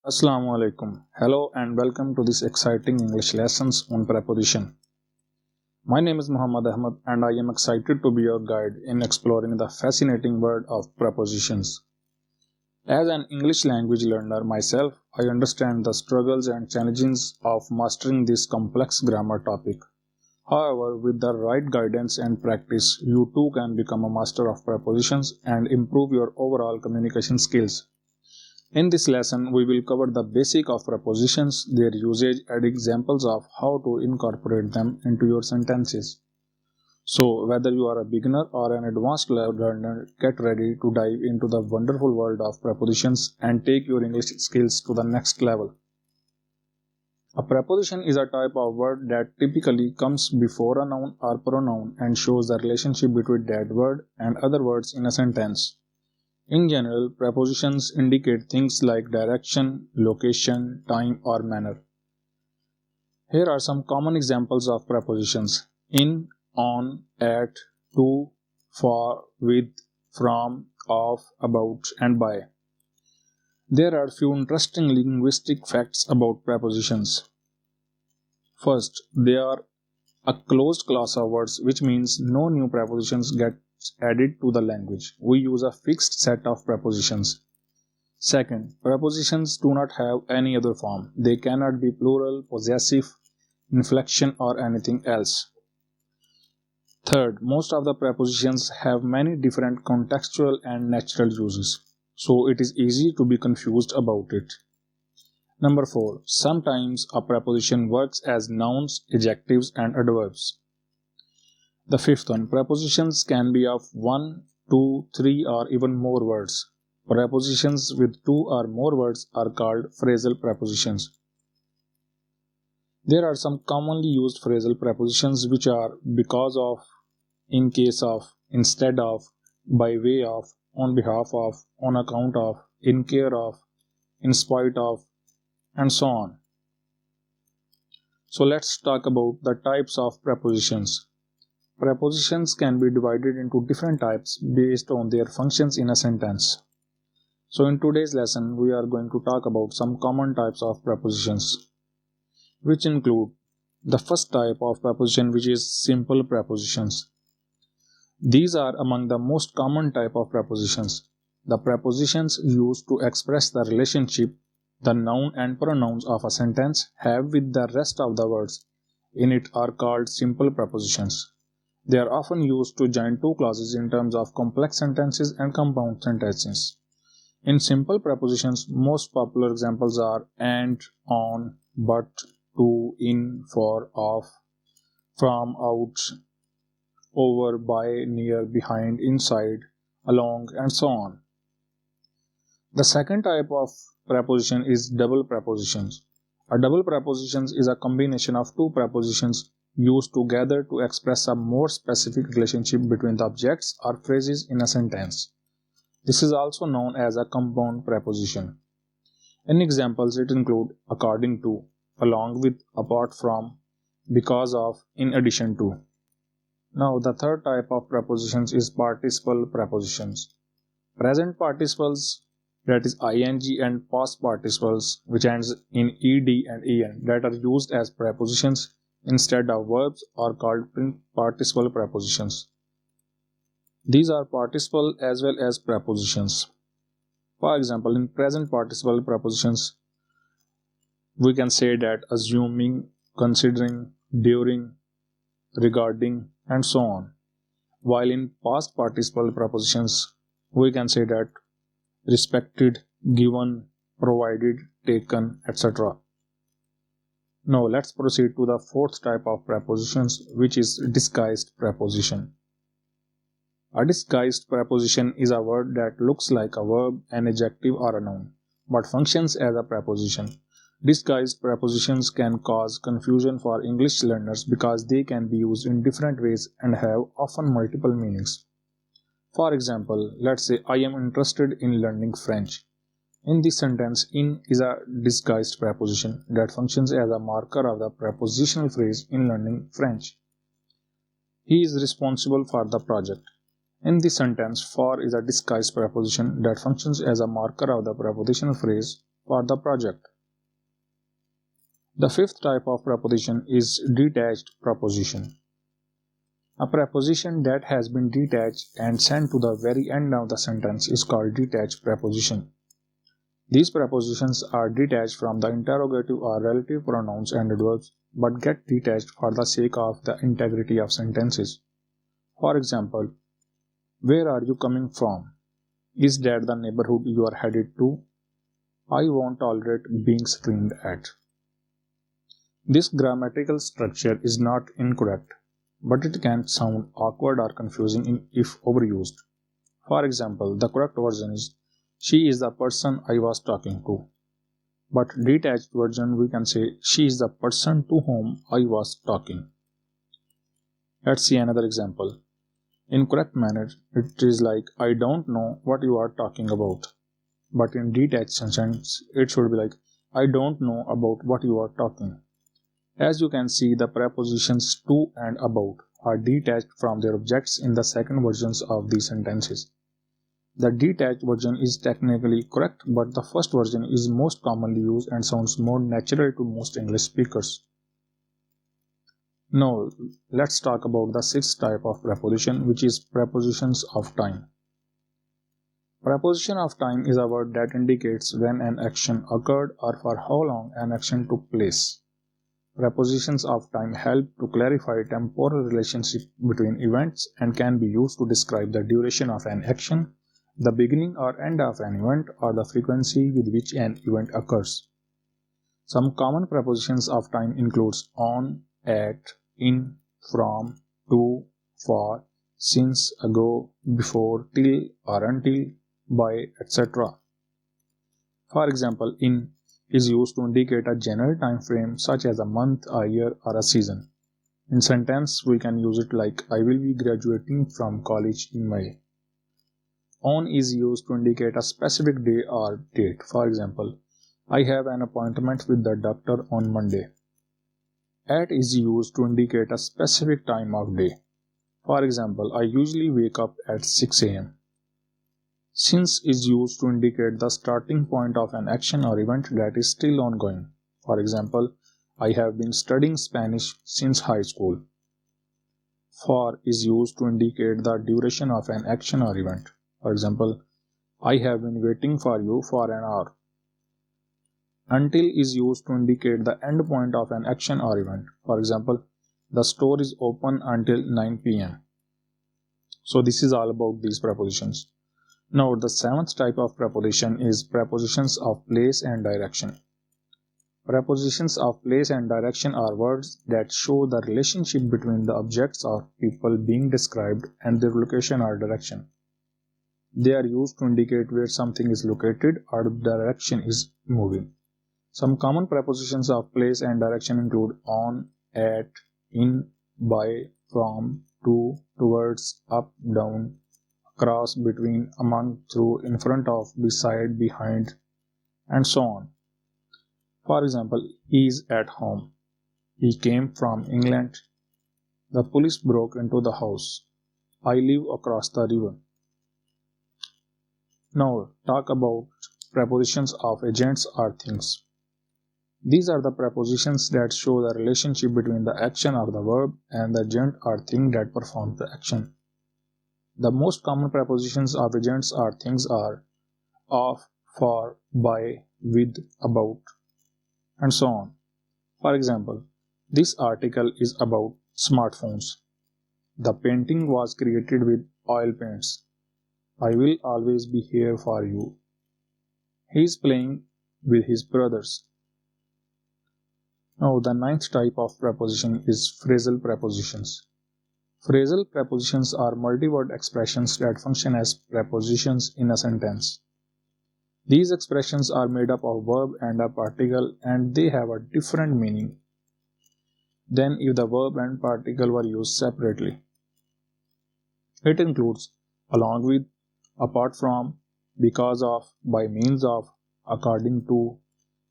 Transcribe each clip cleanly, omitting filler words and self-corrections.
Assalamu alaikum. Hello and welcome to this exciting English lessons on preposition. My name is Muhammad Ahmad and I am excited to be your guide in exploring the fascinating world of prepositions. As an English language learner myself, I understand the struggles and challenges of mastering this complex grammar topic. However, with the right guidance and practice, you too can become a master of prepositions and improve your overall communication skills. In this lesson, we will cover the basic of prepositions, their usage, and examples of how to incorporate them into your sentences. So, whether you are a beginner or an advanced learner, get ready to dive into the wonderful world of prepositions and take your English skills to the next level. A preposition is a type of word that typically comes before a noun or pronoun and shows the relationship between that word and other words in a sentence. In general, prepositions indicate things like direction, location, time, or manner. Here are some common examples of prepositions: in, on, at, to, for, with, from, of, about, and by. There are few interesting linguistic facts about prepositions. First, they are a closed class of words, which means no new prepositions get added to the language. We use a fixed set of prepositions. Second, prepositions do not have any other form. They cannot be plural, possessive, inflection, or anything else. Third, most of the prepositions have many different contextual and natural uses, so it is easy to be confused about it. Number 4. Sometimes a preposition works as nouns, adjectives, and adverbs. The fifth one, prepositions can be of 1, 2, 3 or even more words. Prepositions with 2 or more words are called phrasal prepositions. There are some commonly used phrasal prepositions which are because of, in case of, instead of, by way of, on behalf of, on account of, in care of, in spite of, and so on. So let's talk about the types of prepositions. Prepositions can be divided into different types based on their functions in a sentence. So in today's lesson, we are going to talk about some common types of prepositions, which include the first type of preposition, which is simple prepositions. These are among the most common type of prepositions. The prepositions used to express the relationship the noun and pronouns of a sentence have with the rest of the words in it are called simple prepositions. They are often used to join two clauses in terms of complex sentences and compound sentences. In simple prepositions, most popular examples are and, on, but, to, in, for, of, from, out, over, by, near, behind, inside, along, and so on. The second type of preposition is double prepositions. A double preposition is a combination of two prepositions used together to express a more specific relationship between the objects or phrases in a sentence. This is also known as a compound preposition. In examples, it include according to, along with, apart from, because of, in addition to. Now, the third type of prepositions is participle prepositions. Present participles, that is ing, and past participles, which ends in ed and en, that are used as prepositions instead of verbs, are called participle prepositions. These are participle as well as prepositions. For example, in present participle prepositions, we can say that assuming, considering, during, regarding, and so on. While in past participle prepositions, we can say that respected, given, provided, taken, etc. Now let's proceed to the fourth type of prepositions, which is disguised preposition. A disguised preposition is a word that looks like a verb, an adjective, or a noun, but functions as a preposition. Disguised prepositions can cause confusion for English learners because they can be used in different ways and have often multiple meanings. For example, let's say I am interested in learning French. In this sentence, in is a disguised preposition that functions as a marker of the prepositional phrase in learning French. He is responsible for the project. In this sentence, for is a disguised preposition that functions as a marker of the prepositional phrase for the project. The fifth type of preposition is detached preposition. A preposition that has been detached and sent to the very end of the sentence is called detached preposition. These prepositions are detached from the interrogative or relative pronouns and adverbs but get detached for the sake of the integrity of sentences. For example, where are you coming from? Is that the neighborhood you are headed to? I won't tolerate being screamed at. This grammatical structure is not incorrect, but it can sound awkward or confusing if overused. For example, the correct version is she is the person I was talking to. But detached version we can say she is the person to whom I was talking. Let's see another example. In correct manner, it is like I don't know what you are talking about. But in detached sentence, it should be like I don't know about what you are talking. As you can see, the prepositions to and about are detached from their objects in the second versions of these sentences. The detached version is technically correct, but the first version is most commonly used and sounds more natural to most English speakers. Now, let's talk about the sixth type of preposition, which is prepositions of time. Preposition of time is a word that indicates when an action occurred or for how long an action took place. Prepositions of time help to clarify temporal relationship between events and can be used to describe the duration of an action, the beginning or end of an event, or the frequency with which an event occurs. Some common prepositions of time includes on, at, in, from, to, for, since, ago, before, till or until, by, etc. For example, in is used to indicate a general time frame such as a month, a year, or a season. In sentence, we can use it like I will be graduating from college in May. On is used to indicate a specific day or date. For example, I have an appointment with the doctor on Monday. At is used to indicate a specific time of day. For example, I usually wake up at 6 a.m. Since is used to indicate the starting point of an action or event that is still ongoing. For example, I have been studying Spanish since high school. For is used to indicate the duration of an action or event. For example, I have been waiting for you for an hour. Until is used to indicate the end point of an action or event. For example, the store is open until 9 p.m. So this is all about these prepositions. Now the seventh type of preposition is prepositions of place and direction. Prepositions of place and direction are words that show the relationship between the objects or people being described and their location or direction. They are used to indicate where something is located or the direction is moving. Some common prepositions of place and direction include on, at, in, by, from, to, towards, up, down, across, between, among, through, in front of, beside, behind, and so on. For example, he is at home. He came from England. The police broke into the house. I live across the river. Now talk about prepositions of agents or things. These are the prepositions that show the relationship between the action or the verb and the agent or thing that performs the action. The most common prepositions of agents or things are of, for, by, with, about, and so on. For example, this article is about smartphones. The painting was created with oil paints. I will always be here for you. He is playing with his brothers. Now the ninth type of preposition is phrasal prepositions. Phrasal prepositions are multi-word expressions that function as prepositions in a sentence. These expressions are made up of verb and a particle and they have a different meaning than if the verb and particle were used separately. It includes along with, apart from, because of, by means of, according to,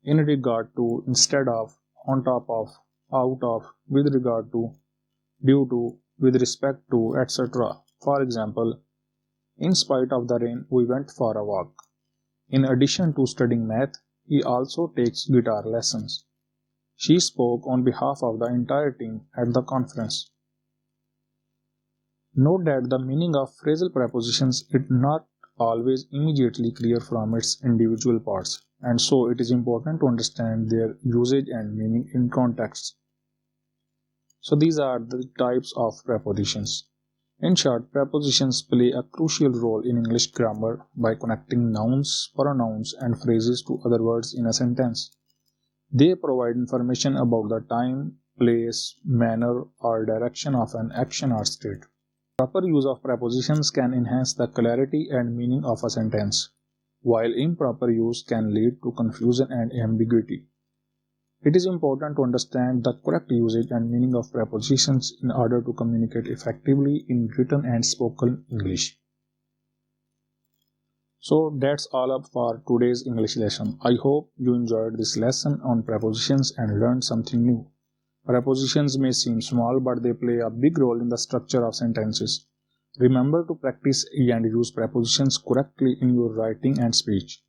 in regard to, instead of, on top of, out of, with regard to, due to, with respect to, etc. For example, in spite of the rain, we went for a walk. In addition to studying math, He also takes guitar lessons. She spoke on behalf of the entire team at the conference. Note that the meaning of phrasal prepositions is not always immediately clear from its individual parts, and so it is important to understand their usage and meaning in context. So these are the types of prepositions. In short, prepositions play a crucial role in English grammar by connecting nouns, pronouns, and phrases to other words in a sentence. They provide information about the time, place, manner, or direction of an action or state. Proper use of prepositions can enhance the clarity and meaning of a sentence, while improper use can lead to confusion and ambiguity. It is important to understand the correct usage and meaning of prepositions in order to communicate effectively in written and spoken English. So that's all up for today's English lesson. I hope you enjoyed this lesson on prepositions and learned something new. Prepositions may seem small, but they play a big role in the structure of sentences. Remember to practice and use prepositions correctly in your writing and speech.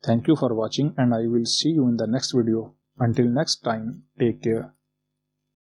Thank you for watching, and I will see you in the next video. Until next time, take care.